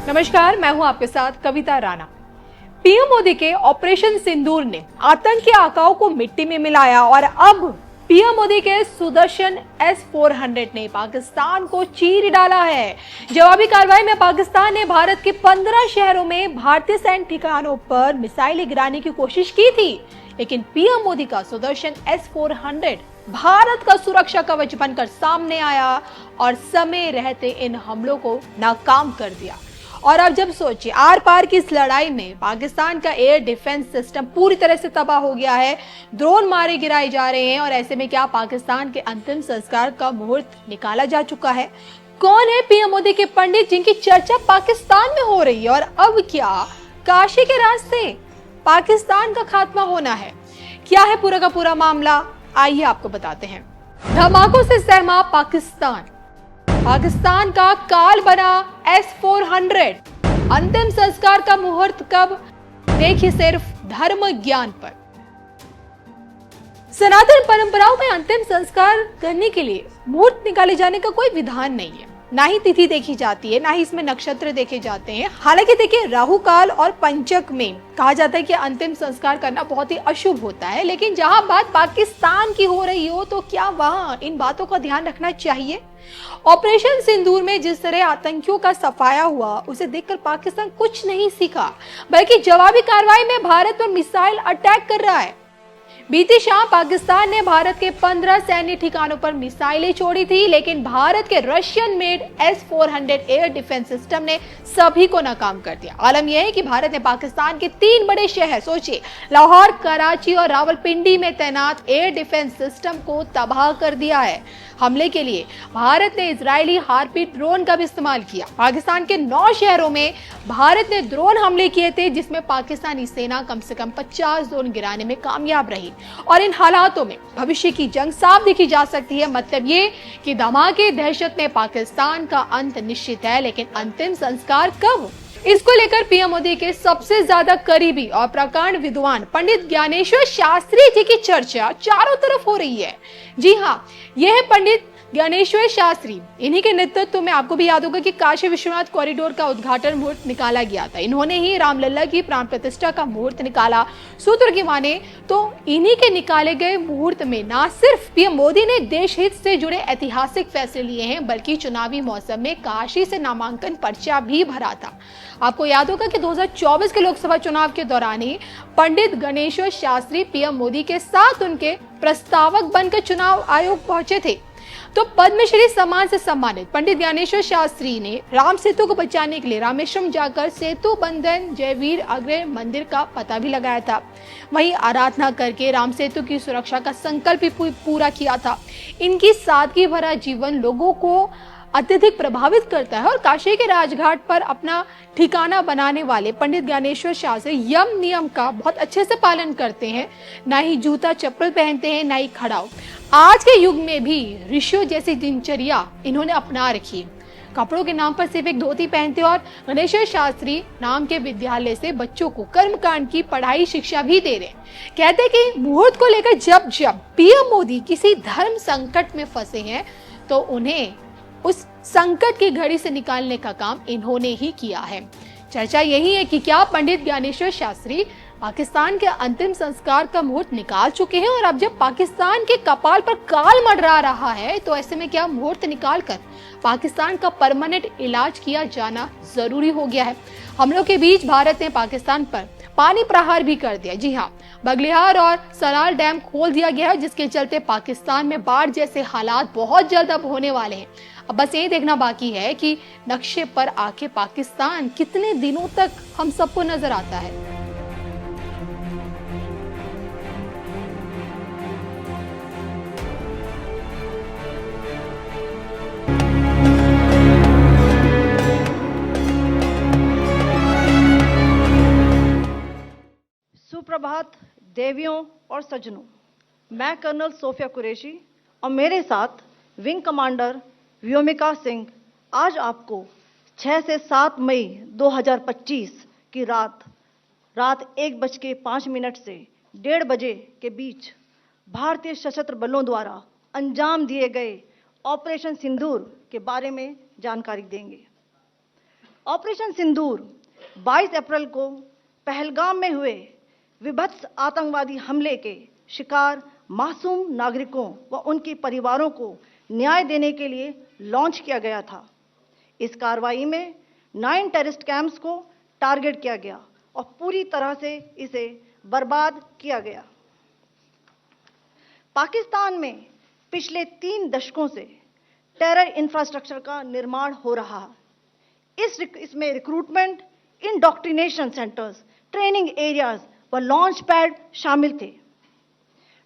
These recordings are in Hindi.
नमस्कार, मैं हूं आपके साथ कविता राणा। पीएम मोदी के ऑपरेशन सिंदूर ने आतंकी आकाओं को मिट्टी में मिलाया और अब पीएम मोदी के सुदर्शन S-400 ने पाकिस्तान को चीर डाला है। जवाबी कार्रवाई में पाकिस्तान ने भारत के 15 शहरों में भारतीय सैन्य ठिकानों पर मिसाइलें गिराने की कोशिश की थी, लेकिन पीएम मोदी का सुदर्शन S-400 भारत का सुरक्षा कवच बनकर सामने आया और समय रहते इन हमलों को नाकाम कर दिया। और अब जब सोचिए, आर पार की इस लड़ाई में पाकिस्तान का एयर डिफेंस सिस्टम पूरी तरह से तबाह हो गया है। ड्रोन मारे गिराए जा रहे हैं और ऐसे में क्या पाकिस्तान के अंतिम संस्कार का मुहूर्त निकाला जा चुका है? कौन है पीएम मोदी के पंडित जिनकी चर्चा पाकिस्तान में हो रही है? और अब क्या काशी के रास्ते पाकिस्तान का खात्मा होना है? क्या है पूरा का पूरा मामला? आइए आपको बताते हैं। धमाकों से सहमा पाकिस्तान का काल बना S-400। अंतिम संस्कार का मुहूर्त कब? देखिए सिर्फ धर्म ज्ञान पर। सनातन परंपराओं में अंतिम संस्कार करने के लिए मुहूर्त निकाले जाने का कोई विधान नहीं है, ना ही तिथि देखी जाती है, ना ही इसमें नक्षत्र देखे जाते हैं। हालांकि देखिए, राहु काल और पंचक में कहा जाता है कि अंतिम संस्कार करना बहुत ही अशुभ होता है, लेकिन जहां बात पाकिस्तान की हो रही हो तो क्या वहां इन बातों का ध्यान रखना चाहिए? ऑपरेशन सिंदूर में जिस तरह आतंकियों का सफाया हुआ, उसे देखकर पाकिस्तान कुछ नहीं सीखा, बल्कि जवाबी कार्रवाई में भारत पर मिसाइल अटैक कर रहा है। बीती शाम पाकिस्तान ने भारत के 15 सैन्य ठिकानों पर मिसाइलें छोड़ी थी, लेकिन भारत के Russian made S-400 air defence system ने सभी को नाकाम कर दिया। आलम यह है कि भारत ने पाकिस्तान के 3 बड़े शहर, सोचिए, लाहौर, कराची और रावलपिंडी में तैनात एयर डिफेंस सिस्टम को तबाह कर दिया है। हमले के लिए भारत ने इजरायली हार्पीट ड्रोन का भी इस्तेमाल किया। पाकिस्तान के 9 शहरों में भारत ने ड्रोन हमले किए थे, जिसमें पाकिस्तानी सेना कम से कम 50 ड्रोन गिराने में कामयाब रही। और इन हालातों में भविष्य की जंग साफ देखी जा सकती है। मतलब ये कि धमाके दहशत में पाकिस्तान का अंत निश्चित है, लेकिन अंतिम संस्कार कब? इसको लेकर पीएम मोदी के सबसे ज्यादा करीबी और प्रकांड विद्वान पंडित ज्ञानेश्वर शास्त्री जी की चर्चा चारों तरफ हो रही है। जी हाँ, यह है पंडित ज्ञानेश्वर शास्त्री। इन्हीं के नेतृत्व में आपको भी याद होगा कि काशी विश्वनाथ कॉरिडोर का उद्घाटन मुहूर्त निकाला गया था। इन्होंने ही रामलला की प्राण प्रतिष्ठा का मुहूर्त निकाला। सूत्र की माने तो इन्हीं के निकाले गए मुहूर्त में न सिर्फ पीएम मोदी ने देश हित से जुड़े ऐतिहासिक फैसले लिए हैं, बल्कि चुनावी मौसम में काशी से नामांकन पर्चा भी भरा था। आपको याद होगा कि 2024 के लोकसभा चुनाव के दौरान ही पंडित ज्ञानेश्वर शास्त्री पीएम मोदी के साथ उनके प्रस्तावक बनकर चुनाव आयोग पहुंचे थे। तो पद्मश्री सम्मान से सम्मानित पंडित ज्ञानेश्वर शास्त्री ने राम सेतु को बचाने के लिए रामेश्वरम जाकर सेतु बंधन जयवीर अग्रह मंदिर का पता भी लगाया था। वहीं आराधना करके राम सेतु की सुरक्षा का संकल्प भी पूरा किया था। इनकी सादगी भरा जीवन लोगों को अत्यधिक प्रभावित करता है और काशी के राजघाट पर अपना ठिकाना बनाने वाले पंडित ज्ञानेश्वर शास्त्री यम नियम का बहुत अच्छे से पालन करते हैं। ना ही जूता चप्पल पहनते हैं, ना ही खड़ाऊ। आज के युग में भी ऋषियों जैसी दिनचर्या इन्होंने अपना रखी है। कपड़ों के नाम पर सिर्फ एक धोती पहनते और ज्ञानेश्वर शास्त्री नाम के विद्यालय से बच्चों को कर्मकांड की पढ़ाई शिक्षा भी दे रहे। कहते हैं कि मुहूर्त को लेकर जब जब पीएम मोदी किसी धर्म संकट में फंसे हैं, तो उन्हें उस संकट की घड़ी से निकालने का काम इन्होंने ही किया है। चर्चा यही है कि क्या पंडित ज्ञानेश्वर शास्त्री पाकिस्तान के अंतिम संस्कार का मुहूर्त निकाल चुके हैं, और अब जब पाकिस्तान के कपाल पर काल मंडरा रहा है, तो ऐसे में क्या मुहूर्त निकालकर पाकिस्तान का परमानेंट इलाज किया जाना जरूरी हो गया है? हमलों के बीच भारत ने पाकिस्तान पर पानी प्रहार भी कर दिया। जी हाँ, बगलिहार और सलाल डैम खोल दिया गया है, जिसके चलते पाकिस्तान में बाढ़ जैसे हालात बहुत जल्द अब होने वाले हैं। अब बस ये देखना बाकी है कि नक्शे पर आके पाकिस्तान कितने दिनों तक हम सबको नजर आता है। सुप्रभात देवियों और सज्जनों, मैं कर्नल सोफिया कुरैशी और मेरे साथ विंग कमांडर व्योमिका सिंह आज आपको 6 से 7 मई 2025 की रात 1:05 से 1:30 बजे के बीच भारतीय सशस्त्र बलों द्वारा अंजाम दिए गए ऑपरेशन सिंदूर के बारे में जानकारी देंगे। ऑपरेशन सिंदूर 22 अप्रैल को पहलगाम में हुए विभत्स आतंकवादी हमले के शिकार मासूम नागरिकों व उनके परिवारों को न्याय देने के लिए लॉन्च किया गया था। इस कार्रवाई में 9 टेररिस्ट कैंप्स को टारगेट किया गया और पूरी तरह से इसे बर्बाद किया गया। पाकिस्तान में पिछले 3 दशकों से टेरर इंफ्रास्ट्रक्चर का निर्माण हो रहा है। इसमें recruitment, indoctrination centres, training areas व लॉन्च पैड शामिल थे,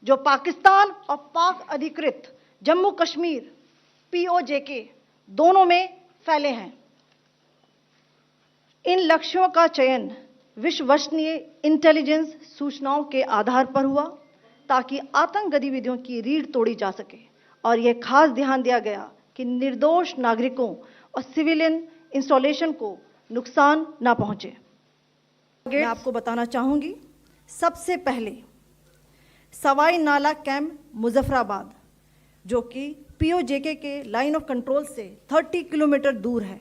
जो पाकिस्तान और पाक अधिकृत जम्मू कश्मीर POJK दोनों में फैले हैं। इन लक्ष्यों का चयन विश्वसनीय इंटेलिजेंस सूचनाओं के आधार पर हुआ ताकि आतंक गतिविधियों की रीढ़ तोड़ी जा सके और यह खास ध्यान दिया गया कि निर्दोष नागरिकों और सिविलियन इंस्टॉलेशन को नुकसान ना पहुंचे। मैं आपको बताना चाहूंगी, सबसे पहले सवाई नाला कैंप मुजफ्फराबाद, जो कि POJK के लाइन ऑफ कंट्रोल से 30 किलोमीटर दूर है।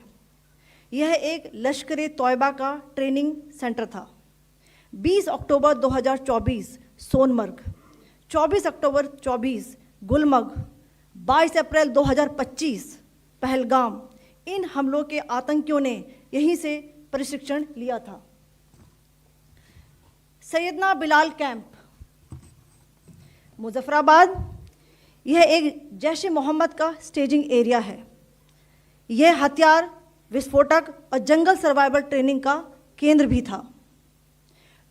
यह एक लश्कर तोयबा का ट्रेनिंग सेंटर था। 20 अक्टूबर 2024 सोनमर्ग, 24 अक्टूबर 24 गुलमर्ग, 22 अप्रैल 2025 पहलगाम, इन हमलों के आतंकियों ने यहीं से प्रशिक्षण लिया था। सैयदना बिलाल कैंप मुजफ्फराबाद, यह एक जैश ए मोहम्मद का स्टेजिंग एरिया है। यह हथियार, विस्फोटक और जंगल सर्वाइवल ट्रेनिंग का केंद्र भी था।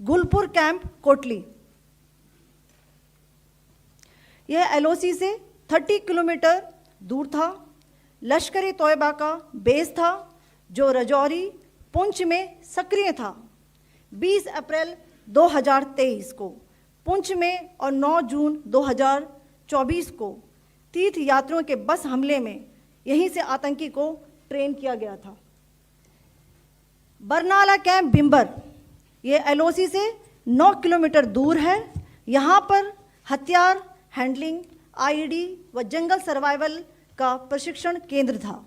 गुलपुर कैंप कोटली, यह LOC से 30 किलोमीटर दूर था। लश्कर तोयबा का बेस था, जो रजौरी, पुंछ में सक्रिय था। 20 अप्रैल 2023 को पुंछ में और 9 जून 2024 को तीर्थ यात्रियों के बस हमले में यहीं से आतंकी को ट्रेन किया गया था। बरनाला कैंप बिम्बर, यह LOC से 9 किलोमीटर दूर है। यहाँ पर हथियार, हैंडलिंग, IED व जंगल सर्वाइवल का प्रशिक्षण केंद्र था।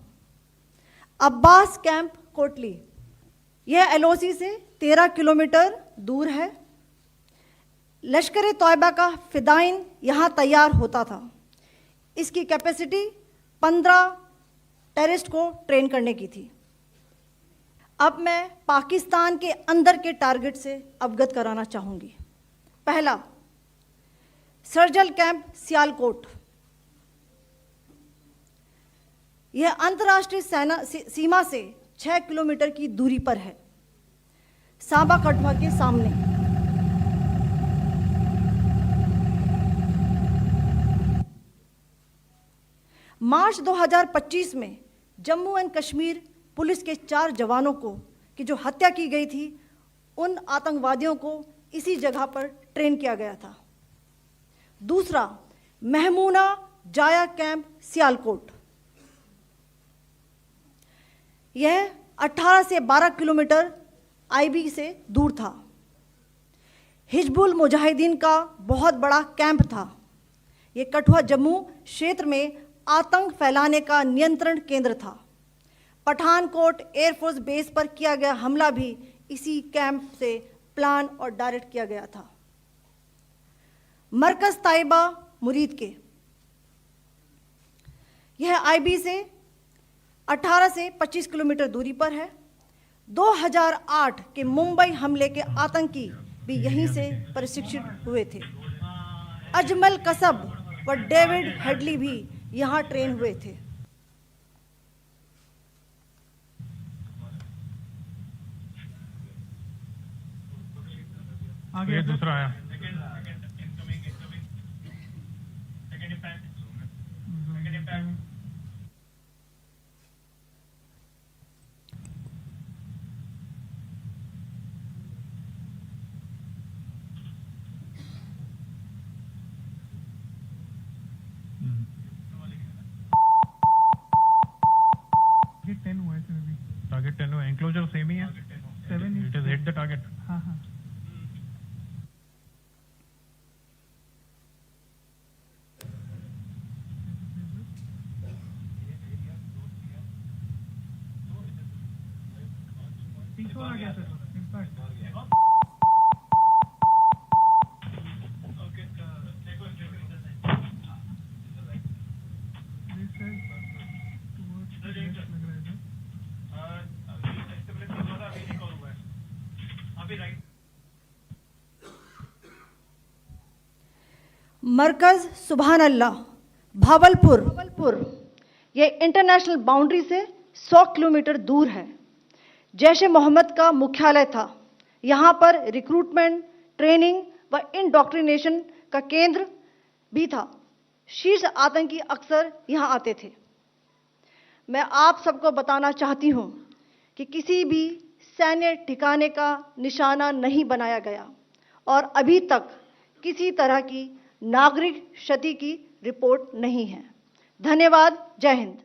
अब्बास कैंप कोटली, यह LOC से 13 किलोमीटर दूर है। लश्कर तोयबा का फिदाइन यहाँ तैयार होता था। इसकी कैपेसिटी 15 टेररिस्ट को ट्रेन करने की थी। अब मैं पाकिस्तान के अंदर के टारगेट से अवगत कराना चाहूँगी। पहला, सर्जल कैंप सियालकोट, यह अंतर्राष्ट्रीय सीमा से 6 किलोमीटर की दूरी पर है, सांबा कठुआ के सामने। मार्च 2025 में जम्मू एंड कश्मीर पुलिस के 4 जवानों को की जो हत्या की गई थी, उन आतंकवादियों को इसी जगह पर ट्रेन किया गया था। दूसरा, महमूना जाया कैंप सियालकोट, यह 18 से 12 किलोमीटर IB से दूर था। हिजबुल मुजाहिदीन का बहुत बड़ा कैंप था। यह कठुआ जम्मू क्षेत्र में आतंक फैलाने का नियंत्रण केंद्र था। पठानकोट एयरफोर्स बेस पर किया गया हमला भी इसी कैंप से प्लान और डायरेक्ट किया गया था। मरकज ताइबा मुरीद के, यह IB से 18 से 25 किलोमीटर दूरी पर है। 2008 के मुंबई हमले के आतंकी भी यहीं से प्रशिक्षित हुए थे। अजमल कसब व डेविड हेडली भी यहाँ ट्रेन हुए थे। आगे दूसरा आया। टारगेट 10 हुआ, एंक्लोजर सेम ही है। 7 it is hit the target. हाँ हाँ। पीछे आ गया सर इम्पैक्ट मरकज सुभान अल्लाह भावलपुर ये इंटरनेशनल बाउंड्री से 100 किलोमीटर दूर है। जैश ए मोहम्मद का मुख्यालय था। यहाँ पर रिक्रूटमेंट, ट्रेनिंग व इंडोक्ट्रिनेशन का केंद्र भी था। शीर्ष आतंकी अक्सर यहाँ आते थे। मैं आप सबको बताना चाहती हूँ कि किसी भी सैन्य ठिकाने का निशाना नहीं बनाया गया और अभी तक किसी तरह की नागरिक क्षति की रिपोर्ट नहीं है। धन्यवाद। जय हिंद।